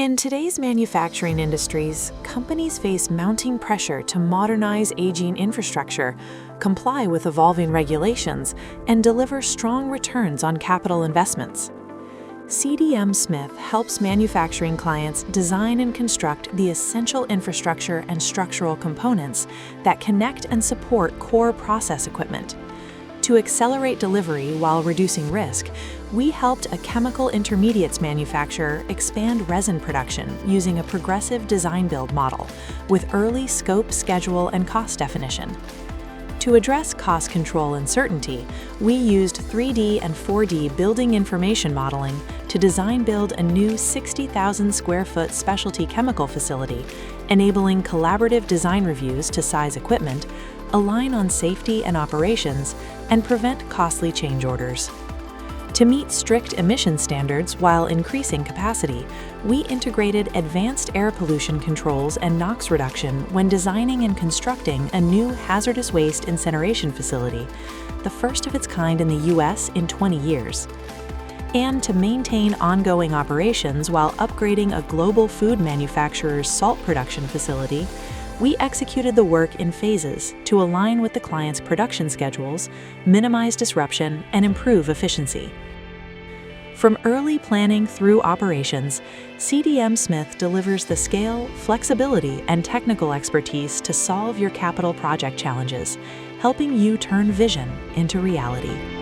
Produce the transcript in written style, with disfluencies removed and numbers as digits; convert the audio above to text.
In today's manufacturing industries, companies face mounting pressure to modernize aging infrastructure, comply with evolving regulations, and deliver strong returns on capital investments. CDM Smith helps manufacturing clients design and construct the essential infrastructure and structural components that connect and support core process equipment. To accelerate delivery while reducing risk, we helped a chemical intermediates manufacturer expand resin production using a progressive design-build model with early scope, schedule, and cost definition. To address cost control and certainty, we used 3D and 4D building information modeling to design-build a new 60,000 square foot specialty chemical facility, enabling collaborative design reviews to size equipment, align on safety and operations, and prevent costly change orders. To meet strict emission standards while increasing capacity, we integrated advanced air pollution controls and NOx reduction when designing and constructing a new hazardous waste incineration facility, the first of its kind in the U.S. in 20 years. And to maintain ongoing operations while upgrading a global food manufacturer's salt production facility, we executed the work in phases to align with the client's production schedules, minimize disruption, and improve efficiency. From early planning through operations, CDM Smith delivers the scale, flexibility, and technical expertise to solve your capital project challenges, helping you turn vision into reality.